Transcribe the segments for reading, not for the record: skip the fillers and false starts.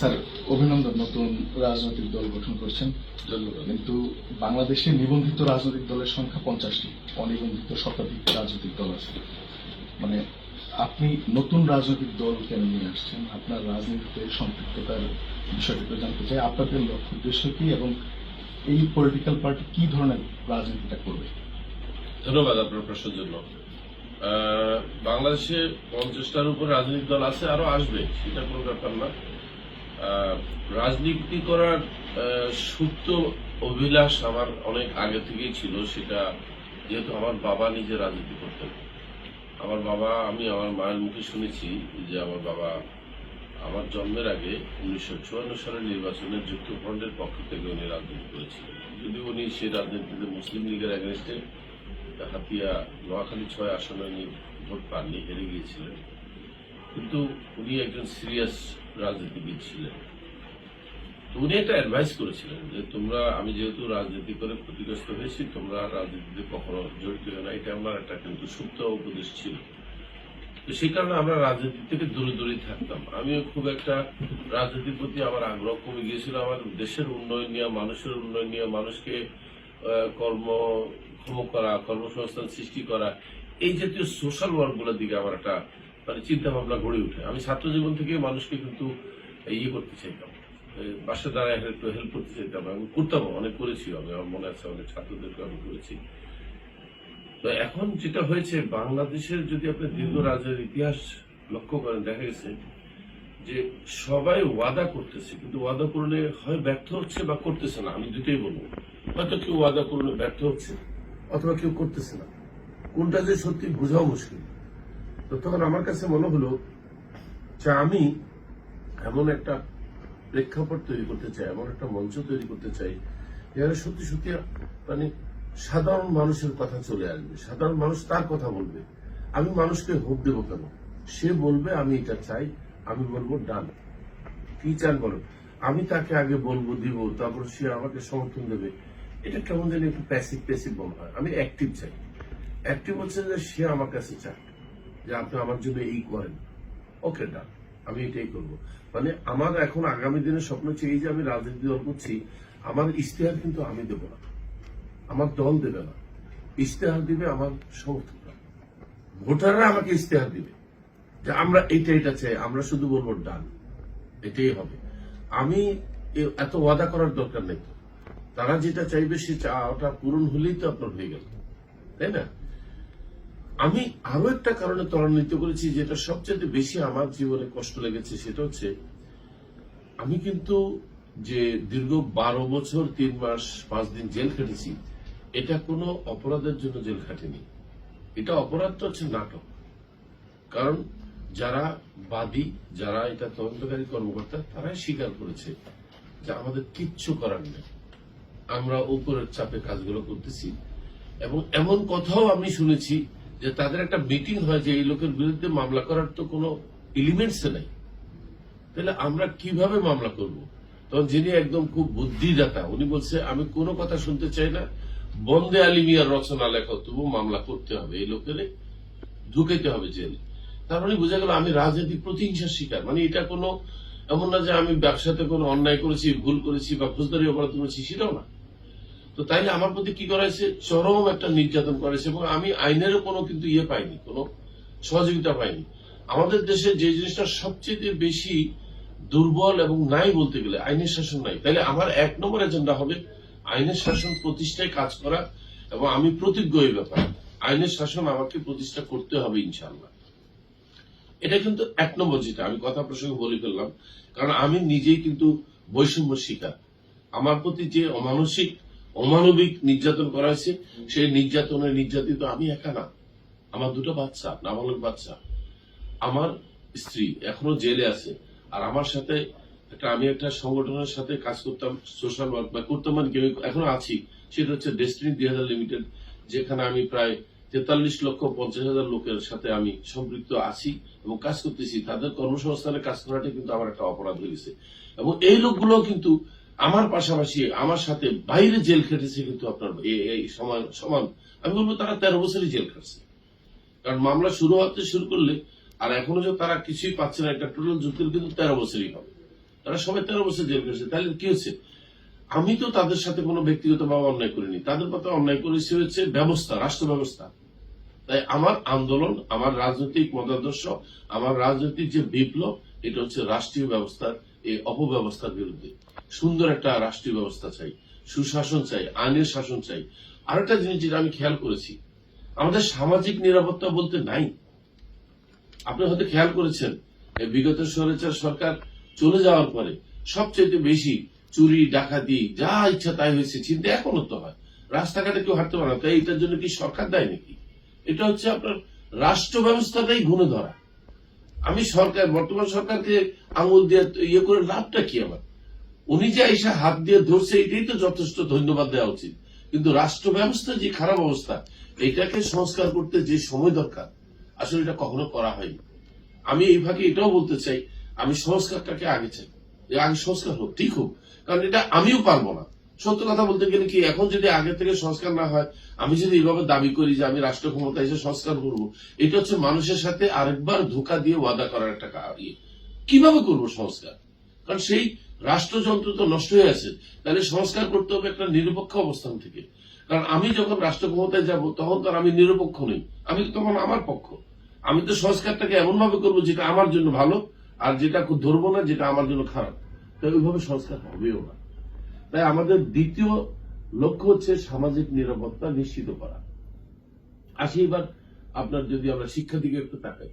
Sir, অভিনন্দন, নতুন রাজনৈতিক দল গঠন করছেন। কিন্তু বাংলাদেশে নিবন্ধিত রাজনৈতিক দলের সংখ্যা 50টি, অনিবন্ধিত শতাধিক রাজনৈতিক দল আছে। মানে আপনি নতুন রাজনৈতিক দল কেন নিয়ে আসছেন? আপনার রাজনীতিতে সম্পৃক্ততার বিষয়টি তো জানতে চাই। আপনাদের লক্ষ্য উদ্দেশ্য কি এবং এই পলিটিক্যাল পার্টি কি ধরনের রাজনীতিটা করবে? ধন্যবাদ আপনার প্রশ্নের জন্য। বাংলাদেশে 50টার উপর রাজনৈতিক দল আছে, আরো আসবে, সেটা কোনো ব্যাপার না। রাজনীতি করার সুপ্ত অভিলাষ আমার অনেক আগে থেকেই ছিল। সেটা যেহেতু আমার বাবা নিজে রাজনীতি করতেন। আমার বাবা, আমি আমার মায়ের মুখে শুনেছি যে আমার বাবা আমার জন্মের আগে 1954 সালের নির্বাচনে যুক্তফ্রন্টের পক্ষ থেকে উনি রাজনীতি করেছিলেন। যদি উনি সেই রাজনীতিতে মুসলিম লীগের এগেনস্টে হাতিয়া নোয়াখালী 6 আসনে উনি ভোট পাননি, হেরে গিয়েছিলেন। কিন্তু উনি একজন সিরিয়াস রাজনীতিবিদ ছিলেন। তো উনি একটা অ্যাডভাইস করেছিলেন যে তোমরা, আমি যেহেতু রাজনীতি করে ক্ষতিগ্রস্ত হয়েছি, তোমরা রাজনীতিতে কখনো জড়িত হয় না। এটা আমার একটা কিন্তু সুপ্ত উপদেশ ছিল। তো সেই কারণে আমরা রাজনীতি থেকে দূরে দূরেই থাকতাম। আমিও খুব একটা রাজনীতির প্রতি আমার আগ্রহ কমে গিয়েছিল। আমার দেশের উন্নয়ন নিয়ে, মানুষের উন্নয়ন নিয়ে, মানুষকে কর্মক্ষম করা, কর্মসংস্থান সৃষ্টি করা, এই জাতীয় সোশ্যাল ওয়ার্ক গুলোর দিকে আমার একটা চিন্তা ভাবনা গড়ে ওঠে। আমি ছাত্র জীবন থেকে মানুষকে কিন্তু ইয়ে করতে চাইতাম, বাসা দ্বারা একটু হেল্প করতে চাইতাম। আমি করতাম, অনেক করেছি, আমি আমার মনে আছে অনেক ছাত্রদেরকে আমি করেছি। তো এখন যেটা হয়েছে, বাংলাদেশের যদি আপনি দীর্ঘ রাজনীতির ইতিহাস লক্ষ্য করেন, দেখা গেছে যে সবাই ওয়াদা করতেছে, কিন্তু ওয়াদা পূরণে হয় ব্যর্থ হচ্ছে বা করতেছে না। আমি দুটোই বলবো, হয়তো কেউ ওয়াদা পূরণে ব্যর্থ হচ্ছে অথবা কেউ করতেছে না। কোনটা যে সত্যি বোঝাও মুশকিল। তো তখন আমার কাছে মনে হলো যে আমি এমন একটা প্রেক্ষাপট তৈরি করতে চাই, এমন একটা মঞ্চ তৈরি করতে চাই যেখানে সত্যি সত্যি সাধারণ মানুষের কথা চলে আসবে, সাধারণ মানুষ তার কথা বলবে। আমি মানুষকে হোপ দেবো কেন? সে বলবে আমি এটা চাই, আমি বলবো ডান। কি চান বলো, আমি তাকে আগে বলবো, দিব, তারপর সে আমাকে সমর্থন দেবে। এটা কেমন জানি একটু প্যাসিভ প্যাসিভ মনে হয়। আমি অ্যাক্টিভ চাই। অ্যাক্টিভ হচ্ছে যে সে আমার কাছে চায় যে আপনি আমার জন্য এই করেন, ওকে ডান, আমি এটাই করবো। মানে আমার এখন আগামী দিনের স্বপ্ন হচ্ছে এই যে আমি রাজনীতি দল করছি, আমার ইশতেহার কিন্তু আমি দেব না, আমার দল দেবে না, ইশতেহার দিবে আমার সমর্থকরা, ভোটাররা আমাকে ইশতেহার দিবে যে আমরা এটা চাই, আমরা শুধু বলবো ডান, এটাই হবে। আমি এত ওয়াদা করার দরকার নেই। তারা যেটা চাইবে সে চাওয়াটা পূরণ হলেই তো আপনার হয়ে গেল, তাই না? আমি আরো একটা কারণে ত্বরান্বিত করেছি, যেটা সবচেয়ে বেশি আমার জীবনে কষ্ট লেগেছে, সেটা হচ্ছে আমি কিন্তু যে দীর্ঘ 12 বছর 3 মাস 5 দিন জেল খেটেছি, এটা কোনো অপরাধের জন্য জেল খাটেনি। এটা অপরাধটা হচ্ছে নাটক। কারণ যারা বাদী, যারা এটা তদন্তকারী কর্মকর্তা, তারাই স্বীকার করেছে যে আমাদের কিচ্ছু করার নেই, আমরা উপরের চাপে কাজগুলো করতেছি। এবং এমন কথাও আমি শুনেছি যে তাদের একটা মিটিং হয় যে এই লোকের বিরুদ্ধে মামলা করার তো কোনো এলিমেন্টস নাই, তাহলে আমরা কিভাবে মামলা করব? তখন যিনি একদম খুব বুদ্ধিদাতা, উনি বলছে আমি কোনো কথা শুনতে চাই না, বন্দে আলী মিয়ার রচনা লেখো, তবু মামলা করতে হবে, এই লোকের ঢুকাইতে হবে জেলে। তার মানে বোঝা গেল আমি রাজনৈতিক প্রতিহিংসার শিকার। মানে এটা কোনো এমন না যে আমি ব্যবসাতে কোনো অন্যায় করেছি, ভুল করেছি বা ফৌজদারি অপরাধ করেছি, সেটাও না। তো তাইলে আমার প্রতি কি করা হয়েছে? চরম একটা নির্যাতন করেছে। এবং আমি আইনেরও কোনো কিন্তু ইয়ে পাইনি, কোনো সহযোগিতা পাইনি। আমাদের দেশে যে জিনিসটা সবচেয়ে বেশি দুর্বল এবং নাই বলতে গেলে, আইনের শাসন নাই। তাইলে আমার 1 নম্বর এজেন্ডা হবে আইনের শাসন প্রতিষ্ঠায় কাজ করা, এবং আমি প্রতিজ্ঞ এই ব্যাপারে, আইনের শাসন আমাকে প্রতিষ্ঠা করতে হবে ইনশাআল্লাহ। এটা কিন্তু 1 নম্বর, যেটা আমি কথা প্রসঙ্গে বলে ফেললাম। কারণ আমি নিজেই কিন্তু বৈষম্য শিকার। আমার প্রতি যে অমানবিক নির্যাতন করা হয়েছে, সেই নির্যাতনের নির্যাতিত আমি একা না, আমার 2টো বাচ্চা, নাবালক বাচ্চা, আমার স্ত্রী এখনো জেলে আছে। আর আমার সাথে আমি একটা সংগঠনের সাথে কাজ করতাম, সোশ্যাল ওয়ার্ক বা করতাম, মানে এখনো আছি, সেটা হচ্ছে ডেস্টিনি 2000 লিমিটেড, যেখানে আমি প্রায় 43,50,000 লোকের সাথে আমি সম্পৃক্ত আছি এবং কাজ করতেছি। তাদের কর্মসংস্থানে কাজ করাটা কিন্তু আমার একটা অপরাধ হয়ে গেছে। এবং এই লোকগুলো কিন্তু আমার পাশাপাশি আমার সাথে বাইরে জেল খেটেছে, কিন্তু আপনার এই সমান আমি বলবো তারা 13 বছরই জেল খাটছে। কারণ মামলা শুরু করলে আর এখনো যে তারা কিছুই পাচ্ছে না, একটা টোটাল যুদ্ধের কিন্তু 13 বছরই হবে। তারা সবাই 13 বছর জেল করেছে। তাহলে কি হচ্ছে? আমি তো তাদের সাথে কোনো ব্যক্তিগতভাবে অন্যায় করিনি, তাদের কথা অন্যায় করেছে হচ্ছে ব্যবস্থা, রাষ্ট্র ব্যবস্থা। তাই আমার আন্দোলন, আমার রাজনৈতিক মতাদর্শ, আমার রাজনৈতিক যে বিপ্লব, এটা হচ্ছে রাষ্ট্রীয় ব্যবস্থার এই অপব্যবস্থার বিরুদ্ধে। সুন্দর একটা রাষ্ট্রীয় ব্যবস্থা চাই, সুশাসন চাই, আইনের শাসন চাই। আরেকটা জিনিস যেটা আমি খেয়াল করেছি, আমাদের সামাজিক নিরাপত্তা বলতে নাই। আপনি হয়তো খেয়াল করেছেন, এই বিগত স্বৈরাচার সরকার চলে যাওয়ার পরে সবচেয়ে বেশি চুরি ডাকাতি যা ইচ্ছা তাই হয়েছে, চিন্তা এখনো তো হয়। রাস্তাঘাটে কেউ হাঁটতে পারে না, তাই এটার জন্য কি সরকার দায় নাকি? এটা হচ্ছে আপনার রাষ্ট্র ব্যবস্থাটাই গুণে ধরা। আমি সরকার, বর্তমান সরকারকে আঙুল দিয়ে ইয়ে করে লাভটা কি আমার? উনি যে এসে হাত দিয়ে ধরছে এটাই তো যথেষ্ট ধন্যবাদ দেওয়া উচিত। কিন্তু রাষ্ট্র ব্যবস্থা যে খারাপ অবস্থা, এটাকে সংস্কার করতে যে সময় দরকার, আসলে এটা কখনো করা হয়নি। আমি এই ভাগে এটাও বলতে চাই, আমি সংস্কারটাকে আগে চাই, আগে সংস্কার হোক, ঠিক হোক, কারণ এটা আমিও পারবো না। সত্য কথা বলতে গেলে কি, এখন যদি আগে থেকে সংস্কার না হয়, আমি যদি এইভাবে দাবি করি যে আমি রাষ্ট্র ক্ষমতা এসে সংস্কার করবো, এটা হচ্ছে মানুষের সাথে আরেকবার ধোঁকা দিয়ে ওয়াদা করার একটা ইয়ে। কিভাবে করবো সংস্কার? কারণ সেই রাষ্ট্রযন্ত্র তো নষ্ট হয়ে আছে। তাহলে সংস্কার করতে হবে একটা নিরপেক্ষ অবস্থান থেকে। কারণ আমি যখন রাষ্ট্র ক্ষমতায় যাব, তখন তো আর আমি নিরপেক্ষ নই, আমি তো তখন আমার পক্ষ। আমি তো সংস্কারটাকে এমন ভাবে করবো যেটা আমার জন্য ভালো, আর যেটা ধরবো না যেটা আমার জন্য খারাপ। তাই ওইভাবে সংস্কার হবেও না। তাই আমাদের দ্বিতীয় লক্ষ্য হচ্ছে সামাজিক নিরাপত্তা নিশ্চিত করা। আসি এবার আপনার, যদি আমরা শিক্ষা দিকে একটু তাকাই,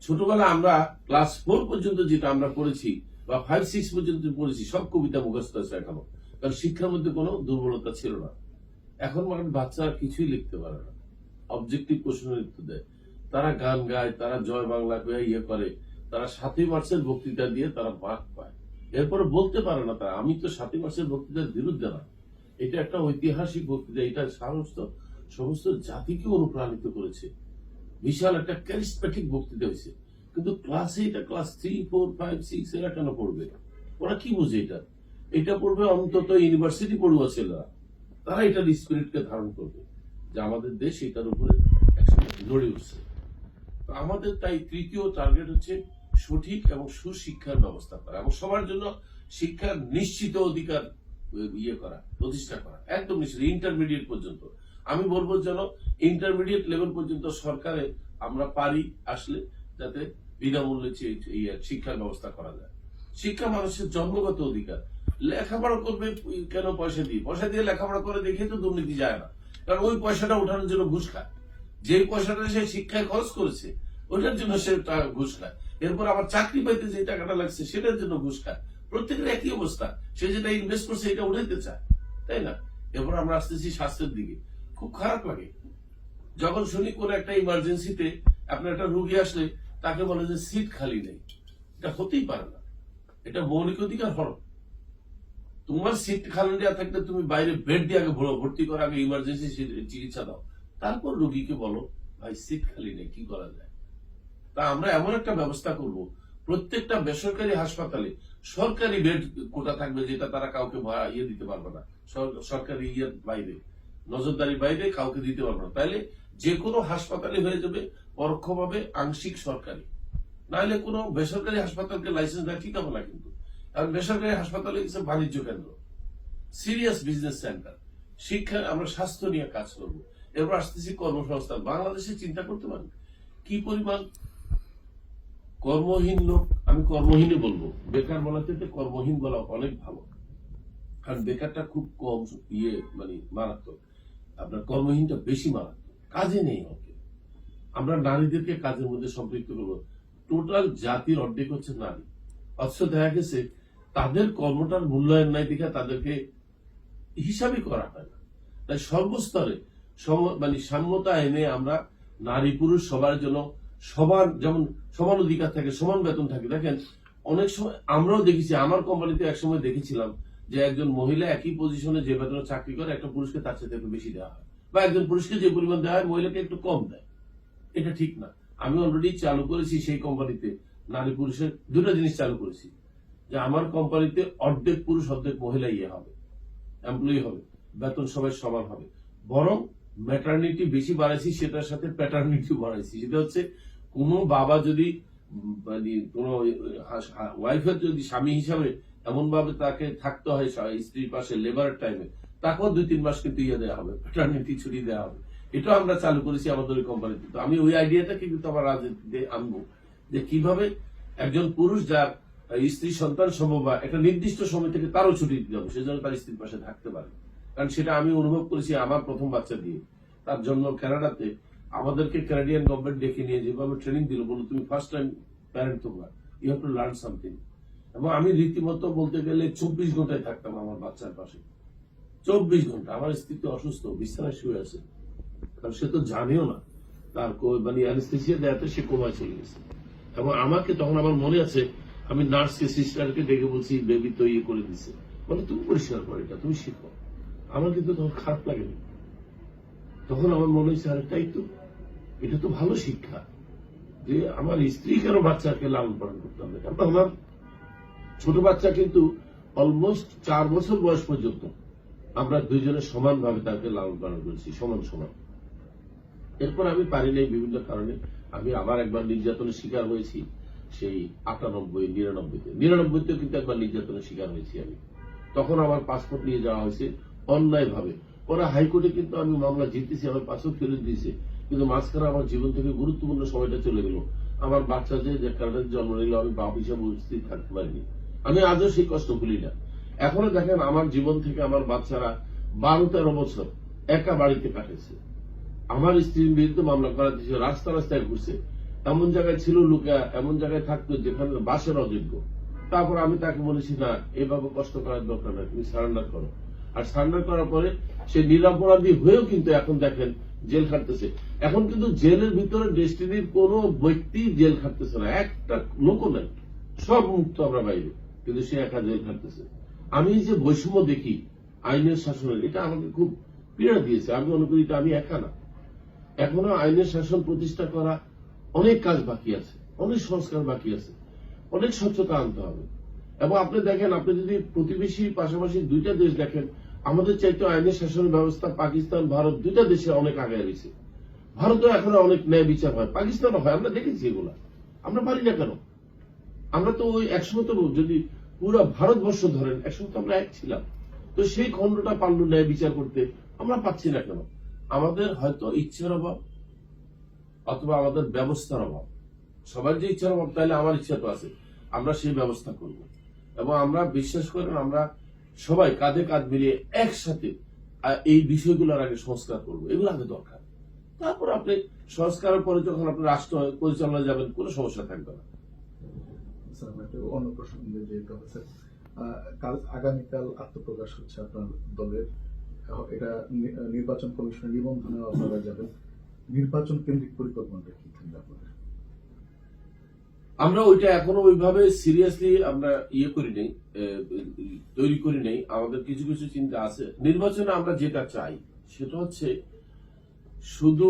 ছোটবেলা আমরা ক্লাস 4 পর্যন্ত যেটা আমরা পড়েছি বা 5-6 পর্যন্ত পড়েছি, সব কবিতা মুখস্থ আছে এখনো, কারণ শিক্ষার মধ্যে কোনো দুর্বলতা ছিল না। এখন মানে বাচ্চারা কিছুই লিখতে পারে না, অবজেক্টিভ কোশ্চেনের উত্তর দেয়, তারা গান গায়, তারা জয় বাংলা ইয়ে করে, তারা 7ই মার্চের বক্তৃতা দিয়ে তারা মার্ক পায়। এরপরে বলতে পারে না তারা, আমি তো 7ই মার্চের বক্তৃতার বিরুদ্ধে না, এটা একটা ঐতিহাসিক বক্তৃতা, এটা সমস্ত জাতিকে অনুপ্রাণিত করেছে, বিশাল একটা ক্যারিসমেটিক বক্তৃতা হয়েছে। কিন্তু ক্লাসে এটা ক্লাস 3, 4, 5, 6 এরা কেন পড়বে? ওরা কি বুঝে এটা? এটা পড়বে অন্তত ইউনিভার্সিটি পড়ুয়া ছেলেরা, তারা এটার স্পিরিটকে ধারণ করবে যে আমাদের দেশ এটার উপরে একসময় লড়ে উঠছে। তো আমাদের তাই তৃতীয় টার্গেট হচ্ছে সঠিক এবং সুশিক্ষার ব্যবস্থা করা এবং সবার জন্য শিক্ষার নিশ্চিত অধিকার ইয়ে করা, প্রতিষ্ঠা করা, একদম নিশ্চিত ইন্টারমিডিয়েট পর্যন্ত। আমি বলবো যেন ইন্টারমিডিয়েট লেভেল পর্যন্ত সরকারে আমরা পারি আসলে যাতে বিনামূল্যে শিক্ষার ব্যবস্থা করা যায়। শিক্ষা মানুষের জন্মগত অধিকার। লেখাপড়া করবে কেন পয়সা দিয়ে? পয়সা দিয়ে লেখাপড়া করে দেখে তো দুর্নীতি যায় না, কারণ ওই পয়সাটা উঠানোর জন্য ঘুষ খায়। যে পয়সাটা সে শিক্ষায় খরচ করেছে ওইটার জন্য সে ঘুষ খায়। এরপর আবার চাকরি পাইতে যে টাকাটা লাগছে সেটার জন্য ঘুষ খায়। প্রত্যেকের একই অবস্থা, সে যেটা ইনভেস্ট করছে এটা উঠাইতে চায়, তাই না? এরপর আমরা আসতেছি স্বাস্থ্যের দিকে। খুব খারাপ লাগে যখন শুনি কোন একটা ইমার্জেন্সিতে আপনার একটা রোগী আসলে তাকে বলে যে সিট খালি নেই। এটা হতেই পারে না, এটা মৌলিক অধিকার হরণ। তোমার সিট খালি দেওয়া থাকলে তুমি বাইরে বেড দিয়ে আগে ভর্তি করা, আগে ইমার্জেন্সি চিকিৎসা দাও, তারপর রোগীকে বলো ভাই সিট খালি নেই, কি করা যায়? তা আমরা এমন একটা ব্যবস্থা করব, প্রত্যেকটা বেসরকারি হাসপাতালে সরকারি বেড কোটা থাকবে, যেটা তারা কাউকে ইয়ে দিতে পারবে না, সরকারি ইয়ের বাইরে, নজরদারির বাইরে কাউকে দিতে পারবে না। তাইলে যে কোনো হাসপাতালে হয়ে যাবে পরোক্ষভাবে আংশিক সরকারি। নাহলে কোনো বেসরকারি হাসপাতালকে লাইসেন্স দেওয়া ঠিক হবে না, কিন্তু কারণ বেসরকারি হাসপাতালে কিছু বাণিজ্য কেন্দ্র, সিরিয়াস বিজনেস সেন্টার। শিক্ষা, আমরা স্বাস্থ্য নিয়ে কাজ করব। এরপর আসতেছি কর্মসংস্থান। বাংলাদেশে চিন্তা করতে পারেন কি পরিমাণ কর্মহীন লোক। আমি কর্মহীনই বলবো, বেকার বলার থেকে কর্মহীন বলা অনেক ভালো, কারণ বেকারটা খুব কম মানে মারাত্মক, আপনার কর্মহীনটা বেশি মারাত্মক। কাজে নেই ওকে। আমরা নারীদেরকে কাজের মধ্যে সম্পৃক্ত করবো। টোটাল জাতির অর্ধেক হচ্ছে নারী, অথচ দেখা গেছে তাদের কর্মটার মূল্যায়ন নাই দেখে তাদেরকে হিসাবই করা হয় না। তাই সর্বস্তরে মানে সাম্যতা এনে আমরা নারী পুরুষ সবার জন্য সমান, যেমন সমান অধিকার থাকে, সমান বেতন থাকে। দেখেন অনেক সময় আমরাও দেখেছি, আমার কোম্পানিতে একসময় দেখেছিলাম যে একজন মহিলা একই পজিশনে যে বেতনে চাকরি করে, একটা পুরুষকে তার সাথে একটু বেশি দেওয়া হয়, বা একজন পুরুষকে যে পরিমাণ দেওয়া হয় মহিলাকে একটু কম দেয়। এটা ঠিক না। আমি অলরেডি চালু করেছি সেই কোম্পানিতে, নারী পুরুষের দুটো জিনিস চালু করেছি, যে আমার কোম্পানিতে অর্ধেক পুরুষ অর্ধেক মহিলা হবে, এমপ্লয়ি হবে, বেতন সবাই সমান হবে। বরং ম্যাটারনিটি বেশি বাড়াইছি, সেটার সাথে প্যাটার্নিটি বাড়াইছি। সেটা হচ্ছে কোনো বাবা যদি মানে কোনো ওয়াইফের যদি স্বামী হিসাবে এমন ভাবে তাকে থাকতে হয় স্ত্রীর পাশে লেবারের টাইমে, তাকেও 2-3 মাস কিন্তু দেওয়া হবে, প্যাটার্নিটি ছুটি দেওয়া হবে। এটাও আমরা চালু করেছি আমাদের ওই কোম্পানিতে। তো আমি ওই আইডিয়াটাকে কিন্তু আমার রাজনীতিতে আনবো, যে কিভাবে একজন পুরুষ যার স্ত্রী সন্তান সম্ভব একটা নির্দিষ্ট সময় থেকে তারও ছুটি দিতে হবে, সেজন্য তার স্ত্রীর পাশে থাকতে পারে। কারণ সেটা আমি অনুভব করেছি আমার প্রথম বাচ্চা দিয়ে। তার জন্য কানাডাতে আমাদেরকে কানাডিয়ান গভর্নমেন্ট ডেকে নিয়ে যেভাবে ট্রেনিং দিল, বলো তুমি ফার্স্ট টাইম প্যারেন্ট তোমরা, you have to learn something. এবং আমি রীতিমতো বলতে গেলে 24 ঘন্টায় থাকতাম আমার বাচ্চার পাশে, 24 ঘন্টা। আমার স্ত্রী তো অসুস্থ, বিছানায় শুয়ে আছে, কারণ সে তো জানেও না, তার মানে অ্যানেস্থেসিয়া দেয়াতে সে কোমায় চলে গেছে। এবং আমাকে তখন আমার মনে আছে, আমি নার্সকে সিস্টারকে ডেকে বলছি, বেবি তো করে দিছে, বলে তুমি পরিষ্কার করো, এটা তুমি শিখো। আমার কিন্তু তখন খারাপ লাগেনি, তখন আমার মনে হয়েছে আরে তাই তো, এটা তো ভালো শিক্ষা যে আমার স্ত্রী কেন বাচ্চাকে লালন পালন করতে হবে। কারণ আমার ছোট বাচ্চা কিন্তু অলমোস্ট 4 বছর বয়স পর্যন্ত আমরা দুইজনে সমানভাবে তাকে লালন পালন করেছি, সমান সমান। এরপর আমি পারি নাই বিভিন্ন কারণে, আমি আবার একবার নির্যাতনের শিকার হয়েছি, সেই 98, 99-তে কিন্তু একবার নির্যাতনের শিকার হয়েছি আমি। তখন আমার পাসপোর্ট নিয়ে যাওয়া হয়েছে অন্যায় ভাবে। পরে হাইকোর্টে কিন্তু আমি মামলা জিতেছি, আমার পাসপোর্ট ফেরত দিয়েছে। কিন্তু মাঝখানে আমার জীবন থেকে গুরুত্বপূর্ণ সময়টা চলে গেল। আমার বাচ্চা যে কানাডায় জন্ম নিল, আমি বাপ হিসাবে উপস্থিত থাকতে পারিনি। আমি আজও সেই কষ্ট ভুলি না। এখনো দেখেন আমার জীবন থেকে আমার বাচ্চারা 12-13 বছর একা বাড়িতে কাটেছে। আমার স্ত্রীর বিরুদ্ধে মামলা করা দিয়েছে, রাস্তা রাস্তায় ঘুরছে, এমন জায়গায় ছিল লুকা, এমন জায়গায় থাকতো যেখানে বাসের অযোগ্য। তারপর আমি তাকে বলেছি না, এভাবে কষ্ট করার দরকার নাই, তুমি সারেন্ডার করো। আর সারেন্ডার করার পরে সে নিরপরাধী হয়েও কিন্তু এখন দেখেন জেল খাটতেছে। এখন কিন্তু জেলের ভিতরে ডেস্টিনির কোন ব্যক্তি জেল খাটতেছে না, একটা লোকও নাই, সব মুক্ত আমরা বাইরে, কিন্তু সে একা জেল খাটতেছে। আমি যে বৈষম্য দেখি আইনের শাসনের, এটা আমাকে খুব পীড়া দিয়েছে। আমি মনে করি এটা আমি একা না, এখনো আইনের শাসন প্রতিষ্ঠা করা অনেক কাজ বাকি আছে, অনেক সংস্কার বাকি আছে, অনেক স্বচ্ছতা আনতে হবে। এবং আপনি দেখেন, আপনি যদি প্রতিবেশী পাশাপাশি 2টা দেশ দেখেন, আমাদের চাইতে আইনের শাসনের ব্যবস্থা পাকিস্তান, ভারত 2টা দেশে অনেক আগে রয়েছে। ভারতেও এখনো অনেক ন্যায় বিচার হয়, পাকিস্তানও হয়, আমরা দেখেছি এগুলা। আমরা পারি না কেন? আমরা তো ওই একসময় তো, যদি পুরো ভারতবর্ষ ধরেন, একসময় তো আমরা এক ছিলাম, তো সেই খণ্ডটা পারলো ন্যায় বিচার করতে, আমরা পাচ্ছি না কেন? আমাদের হয়তো ইচ্ছার অভাব, অথবা আমাদের ব্যবস্থার অভাব। সবার যে ইচ্ছার অভাব, তাহলে আমার ইচ্ছা তো আছে, আমরা সেই ব্যবস্থা করব। এবং আমরা বিশ্বাস করেন, আমরা সবাই কাঁধে কাঁধ মিলিয়ে একসাথে এই বিষয়গুলোর আগে সংস্কার করবো, এগুলো আগে দরকার। তারপর আপনি সংস্কারের পরে যখন আপনি রাষ্ট্র পরিচালনা যাবেন, কোনো সমস্যা থাকবে না। অন্য প্রশ্ন যেতে হবে স্যার, আগামীকাল আত্মপ্রকাশ হচ্ছে আপনার দলের, এটা নির্বাচন কমিশনের নিবন্ধনে আপনারা যাবেন, নির্বাচন কেন্দ্রিক পরিকল্পনাটা কি থাকবে আপনাদের? আমরা ওইটা এখনো ওইভাবে সিরিয়াসলি আমরা তৈরি করি নেই। আমাদের কিছু কিছু চিন্তা আছে। নির্বাচনে আমরা যেটা চাই সেটা হচ্ছে শুধু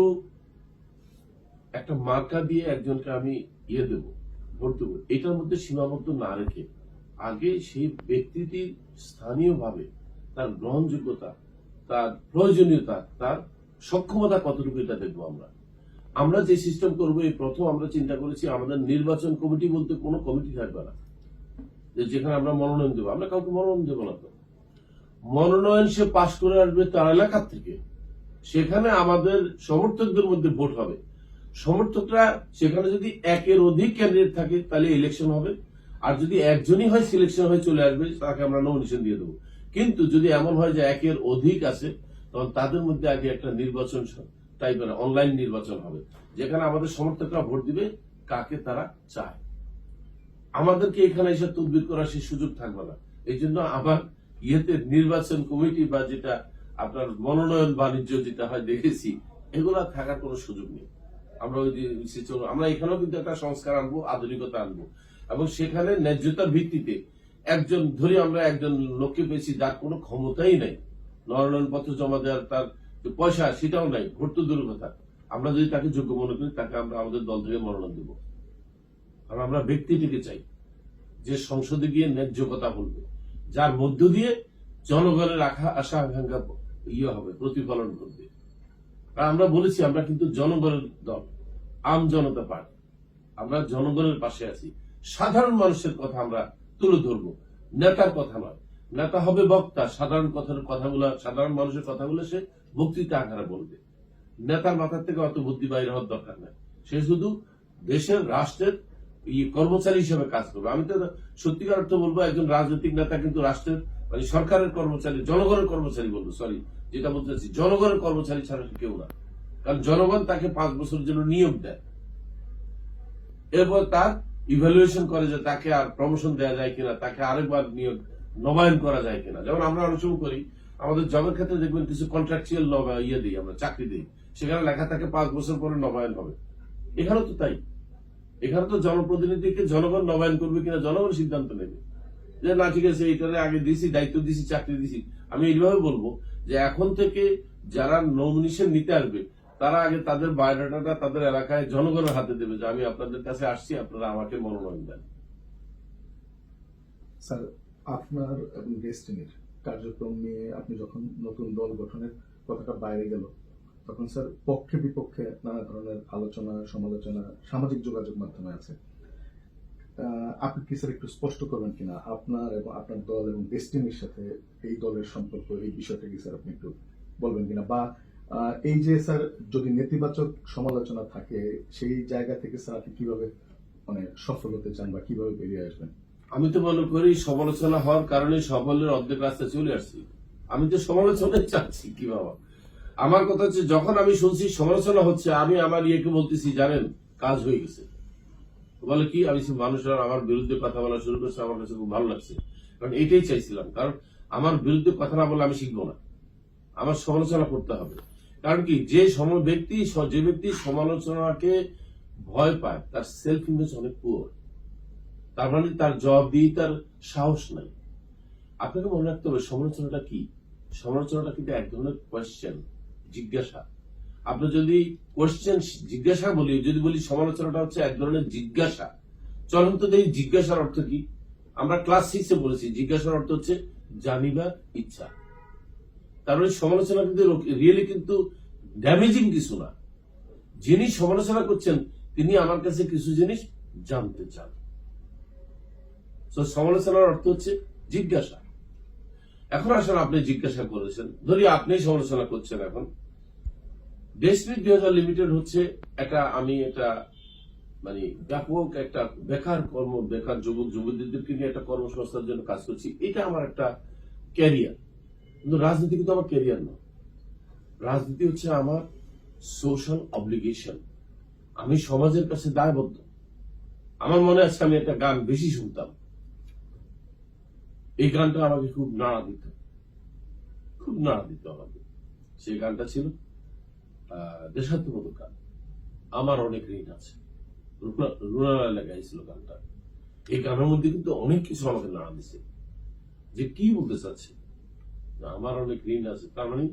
একটা মার্কা দিয়ে একজনকে আমি দেব, ভোট দেবো, এটার মধ্যে সীমাবদ্ধ না রেখে আগে সেই ব্যক্তিটির স্থানীয়ভাবে তার গ্রহণযোগ্যতা, তার প্রয়োজনীয়তা, তার সক্ষমতা কতটুকু, এটা দেখবো আমরা। আমরা যে সিস্টেম করবো, এই প্রথম আমরা চিন্তা করেছি, আমাদের নির্বাচন কমিটি বলতে কোনো কমিটি থাকবে না, যেখানে আমরা মনোনয়ন দেবো। আমরা কাউকে মনোনয়ন দেবো না। তো মনোনয়ন সে পাশ করে আসবে তার এলাকার থেকে, সেখানে আমাদের সমর্থকদের মধ্যে ভোট হবে। সমর্থকরা সেখানে যদি 1-এর অধিক ক্যান্ডিডেট থাকে, তাহলে ইলেকশন হবে। আর যদি একজনই হয়, সিলেকশন হয়ে চলে আসবে, তাকে আমরা নমিনেশন দিয়ে দেবো। কিন্তু যদি এমন হয় যে 1-এর অধিক আছে, তখন তাদের মধ্যে আগে একটা নির্বাচন টাইপের অনলাইন নির্বাচন হবে, যেখানে আমাদের সমর্থকরা ভোট দিবে কাকে তারা চায়। আমাদেরকে এখানে এসে তদবির করার সেই সুযোগ থাকবে না। এই জন্য আমার নির্বাচন কমিটি বা যেটা আপনার মনোনয়ন বাণিজ্য যেটা হয় দেখেছি, এগুলা থাকার কোনো সুযোগ নেই। আমরা ওই যে আমরা এখানেও কিন্তু একটা সংস্কার আনবো, আধুনিকতা আনবো, এবং সেখানে ন্যায্যতার ভিত্তিতে আমরা একজন লোককে পেয়েছি যার কোনো ক্ষমতাই নাই, মনোনয়ন পত্র জমা দেওয়ার তার পয়সা সেটাও নাই, ভোট তো দূরের কথা। আমরা যদি তাকে যোগ্য মনে করি, তাকে আমরা আমাদের দল থেকে মনোনয়ন দেব। আর আমরা ব্যক্তিটিকে চাই যে সংসদে গিয়ে ন্যায্য কথা বলবে, যার মধ্য দিয়ে জনগণের আশা আকাঙ্ক্ষা হবে, প্রতিফলন করবে। আর আমরা বলেছি, আমরা কিন্তু জনগণের দল, আম জনতা পার্টি। আমরা জনগণের পাশে আছি, সাধারণ মানুষের কথা আমরা তুলে ধরবো, নেতার কথা নয়। নেতা হবে বক্তা, সাধারণ সাধারণ মানুষের কথাগুলো সে বক্তৃতা আকারে বলবে। নেতার মাথার থেকে অত বুদ্ধি বাইরে হওয়ার দরকার নেই। সে শুধু দেশের রাষ্ট্রের কর্মচারী হিসেবে কাজ করবে। আমি তো সত্যিকার অর্থ বলবো, একজন রাজনৈতিক নেতা কিন্তু রাষ্ট্রের মানে সরকারের কর্মচারী, জনগণের কর্মচারী বলবো, সরি যেটা বলতে চাচ্ছি, জনগণের কর্মচারী ছাড়া কেউ না। কারণ জনগণ তাকে 5 বছরের জন্য নিয়োগ দেয়, এরপর তার ইভ্যালুয়েশন করে যে তাকে আর প্রমোশন দেওয়া যায় কিনা, তাকে আরেকবার নিয়োগ নবায়ন করা যায় কিনা। যেমন আমরা অনেক সময় করি, আমাদের জবের ক্ষেত্রে দেখবেন কিছু কন্ট্রাকচুয়াল দিই, আমরা চাকরি দিই, সেখানে লেখা থাকে 5 বছর পরে নবায়ন হবে। এখানে তো তাই, এখানে তো জনপ্রতিনিধিকে জনগণ নবায়ন করবে কিনা জনগণ সিদ্ধান্ত নেবে, যে না ঠিক আছে এইটারে আগে দিছি, দায়িত্ব দিছি, চাকরি দিছি। আমি এইভাবে বলবো যে এখন থেকে যারা নমিনেশন নিতে আসবে তারা আগে তাদের বায়োডাটাটা তাদের এলাকায় জনগণের হাতে দেবে, যে আমি আপনাদের কাছে আসছি, আপনারা আমাকে মনোনয়ন দেন। স্যার, আপনার এবং ডেস্টিনির কার্যক্রম নিয়ে আপনি যখন নতুন দল গঠনের কথাটা বাইরে গেল, তখন স্যার পক্ষে বিপক্ষে নানা ধরনের আলোচনা সমালোচনা সামাজিক যোগাযোগ মাধ্যমে আছে। আপনি কি স্যার একটু স্পষ্ট করবেন কিনা আপনার এবং আপনার দল এবং ডেস্টিনির সাথে এই দলের সম্পর্ক, এই বিষয়টা কি স্যার আপনি একটু বলবেন কিনা? বা এই যে স্যার যদি নেতিবাচক সমালোচনা থাকে, সেই জায়গা থেকে স্যার আপনি কিভাবে মানে সফল হতে চান বা কিভাবে বেরিয়ে আসবেন? আমি তো মনে করি সমালোচনা হওয়ার কারণে সফলের অর্ধেক রাস্তায় চলে আসছি। আমি তো সমালোচনাই চাচ্ছি কি বাবা। আমার কথা হচ্ছে, যখন আমি শুনছি সমালোচনা হচ্ছে, আমি আমার ইয়েকে বলতেছি, জানেন কাজ হয়ে গেছে। বলে কি, আমি মানুষরা আমার বিরুদ্ধে কথা বলা শুরু করছে, আমার কাছে খুব ভালো লাগছে। কারণ এটাই চাইছিলাম, কারণ আমার বিরুদ্ধে কথা না বলে আমি শিখবো না, আমার সমালোচনা করতে হবে। কারণ কি, যে ব্যক্তি সমালোচনাকে ভয় পায়, তার সেলফ ইমেজ অনেক পুয়ার, তার মানে তার জবাবদিহিতার সাহস নাই। আপনাকে মনে রাখতে হবে সমালোচনাটা কি। সমালোচনাটা কিন্তু এক ধরনের কোয়েশ্চেন, জিজ্ঞাসা। আপনি যদি কোয়েশ্চেন জিজ্ঞাসা যদি বলি সমালোচনাটা হচ্ছে এক ধরনের জিজ্ঞাসা। চলন্ত এই জিজ্ঞাসার অর্থ কি? আমরা ক্লাস 6-এ বলেছি, জিজ্ঞাসার অর্থ হচ্ছে জানিবার ইচ্ছা। তার মানে সমালোচনা কিন্তু রিয়েলি কিন্তু ড্যামেজিং কিছু না। যিনি সমালোচনা করছেন তিনি আমার কাছে কিছু জিনিস জানতে চান। সমালোচনার অর্থ হচ্ছে জিজ্ঞাসা। এখন আসলে আপনি জিজ্ঞাসা করেছেন, ধরি আপনি সমালোচনা করছেন। এখন ডেস্টিনি 2000 লিমিটেড হচ্ছে আমি মানে ব্যাপক একটা বেকার যুবক যুবতীদেরকে নিয়ে একটা কর্মসংস্থানের জন্য কাজ করছি। এটা আমার একটা ক্যারিয়ার, কিন্তু রাজনীতি কিন্তু আমার ক্যারিয়ার নয়। রাজনীতি হচ্ছে আমার সোশ্যাল অব্লিগেশন। আমি সমাজের কাছে দায়বদ্ধ। আমার মনে আছে আমি একটা গান বেশি শুনতাম, এই গানটা আমাকে খুব নাড়া দিত আমাকে। সেই গানটা ছিল দেশাত্মবোধক গান, আমার অনেক ঋণ আছে। রুনালা গাইছিল গানটা। এই গানের মধ্যে কিন্তু অনেক কিছু আমাকে নাড়া দিছে, যে কি বলতে চাচ্ছে, আমার অনেক ঋণ আছে, তার মানে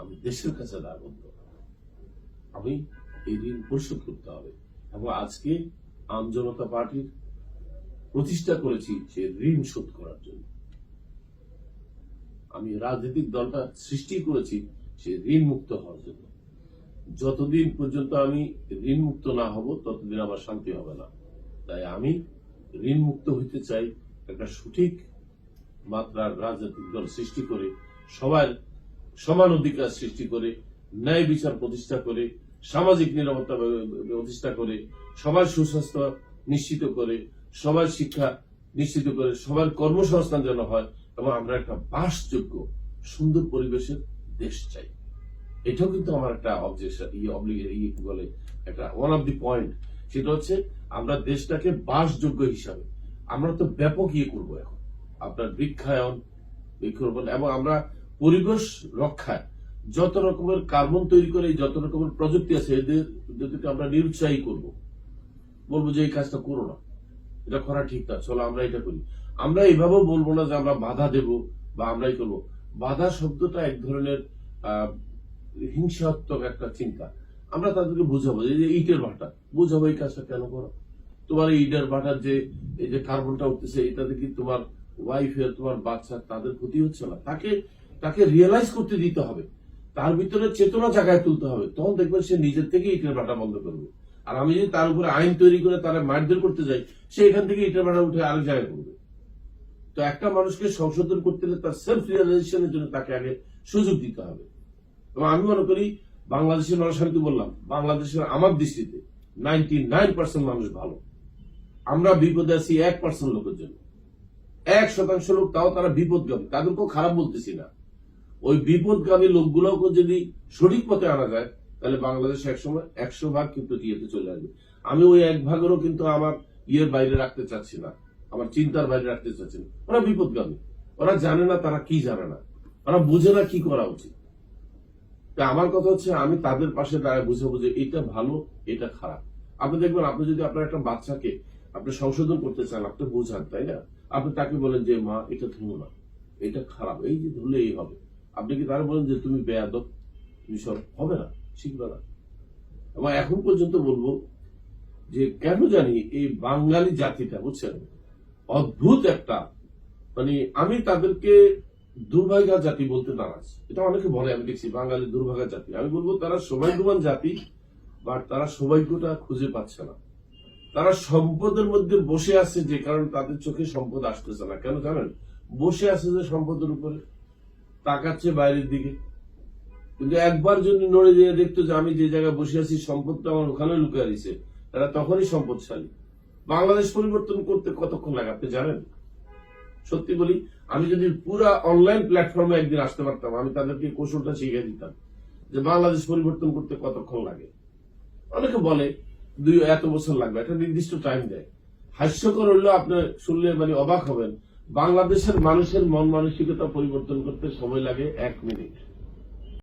আমি দেশের কাছে দায়বদ্ধ, আমি এই ঋণ পরিশোধ করতে হবে। এবং আজকে আমজনতা পার্টির প্রতিষ্ঠা করেছি সে ঋণ শোধ করার জন্য। আমি রাজনৈতিক দলটা সৃষ্টি করেছি সে ঋণ মুক্ত হওয়ার জন্য। যতদিন পর্যন্ত আমি ঋণ মুক্ত না হব ততদিন আমার শান্তি হবে না। তাই আমি ঋণ মুক্ত হইতে চাই, একটা সঠিক মাত্রার রাজনৈতিক দল সৃষ্টি করে, সবার সমান অধিকার সৃষ্টি করে, ন্যায় বিচার প্রতিষ্ঠা করে, সামাজিক নিরাপত্তা প্রতিষ্ঠা করে, সবার সুস্বাস্থ্য নিশ্চিত করে, সবার শিক্ষা নিশ্চিত করে, সবার কর্মসংস্থান যেন হয়, এবং আমরা একটা বাসযোগ্য সুন্দর পরিবেশের দেশ চাই। এটাও কিন্তু আমার একটা অবজেকশন, বলে একটা ওয়ান অফ দি পয়েন্ট। সেটা হচ্ছে আমরা দেশটাকে বাসযোগ্য হিসাবে আমরা তো ব্যাপক করবো এখন, আপনার বৃক্ষরোপণ, এবং আমরা পরিবেশ রক্ষায় যত রকমের কার্বন তৈরি করে যত রকমের প্রযুক্তি আছে এদেরকে আমরা নিরুৎসাহী করব, বলবো যে এই কাজটা করো না, এটা করা ঠিক না, চলো আমরা এটা করি। আমরা এইভাবেও বলবো না যে আমরা বাধা দেব বা আমরাই করবো। বাধা শব্দটা এক ধরনের হিংসাত্মক একটা চিন্তা। আমরা তাদেরকে বুঝাবো যে ইটের ভাটা, বুঝাবো এই কাজটা কেন করো, তোমার এই ইটের ভাটার এই যে কার্বনটা উঠতেছে এটাতে কি তোমার ওয়াইফের, তোমার বাচ্চা, তাদের ক্ষতি হচ্ছে না। তাকে রিয়েলাইজ করতে দিতে হবে, তার ভিতরে চেতনা জায়গায় তুলতে হবে, তখন দেখবেন সে নিজের থেকে ইটের ভাটা বন্ধ করবে। আর আমি যদি তার উপরে আইন তৈরি করে তারা মারধর করতে যাই, সে এখান থেকে ইটের ভাটা উঠে আরেক জায়গায় করবে। তো একটা মানুষকে সংশোধন করতে হলে তার সেলফ রিয়েলাইজেশনের জন্য তাকে আগে সুযোগ দিতে হবে। এবং আমি মনে করি বাংলাদেশের মানুষ, আমি তো বললাম বাংলাদেশের আমার দৃষ্টিতে 99% মানুষ ভালো। আমরা বিপদে আছি 1% লোকের জন্য। 1% লোক, তাও তারা বিপদগামী, তাদেরকেও খারাপ বলতেছি না। ওই বিপদগামী লোকগুলোকে যদি সঠিক পথে আনা যায় তাহলে বাংলাদেশ একসময় 100 ভাগ কিন্তু ইয়েতে চলে আসবে। আমি ওই 1 ভাগেরও কিন্তু আমার ইয়ের বাইরে রাখতে চাচ্ছি না, আমার চিন্তার বাইরে রাখতে চাচ্ছি না। ওরা বিপদগামী, ওরা জানে না তারা কি জানে না, ওরা বুঝে না কি করা উচিত। তা আমার কথা হচ্ছে আমি তাদের পাশে দাঁড়ায় বুঝাবো যে এটা ভালো, এটা খারাপ। আপনি দেখবেন, আপনি যদি আপনার একটা বাচ্চাকে আপনি সংশোধন করতে চান, আপনি বোঝান, তাই না? আপনি তাকে বলেন যে মা এটা ধরো না, এটা খারাপ, এই যে ধরলে এই হবে। আপনি কি তারা বলেন যে তুমি বেয়াদব, তুমি সব, হবে না, শিখবে না। এবং এখন পর্যন্ত বলবো যে কেন জানি এই বাঙালি জাতিটা, বুঝছেন, অদ্ভুত একটা, মানে আমি তাদেরকে দুর্ভাগা জাতি বলতে নারাজ। এটা অনেকে বলে, আমি দেখছি বাঙালি দুর্ভাগা জাতি। আমি বলবো তারা সৌভাগ্যবান জাতি, বাট তারা সৌভাগ্যটা খুঁজে পাচ্ছে না। তারা সম্পদের মধ্যে বসে আছে, যে কারণে তাদের চোখে সম্পদ আসতেছে না। কেন জানেন? বসে আছে যে সম্পদের উপরে, তাকাচ্ছে বাইরের দিকে। কিন্তু একবার যদি নড়ে দিয়ে দেখতো যে আমি যে জায়গায় বসে আছি সম্পদটা আমার ওখানে লুকিয়ে দিছে, তারা তখনই সম্পদশালী। বাংলাদেশ পরিবর্তন করতে কতক্ষণ লাগে আপনি জানেন? সত্যি বলি, আমি যদি পুরা অনলাইন প্ল্যাটফর্মে একদিন আসতে পারতাম, আমি তাদেরকে কৌশলটা শিখিয়ে দিতাম যে বাংলাদেশ পরিবর্তন করতে কতক্ষণ লাগে। অনেকে বলে এত বছর লাগবে, একটা নির্দিষ্ট টাইম দেয়। হাস্যকর হইলেও আপনি শুনলে মানে অবাক হবেন, বাংলাদেশের মানুষের মন মানসিকতা পরিবর্তন করতে সময় লাগে 1 মিনিট।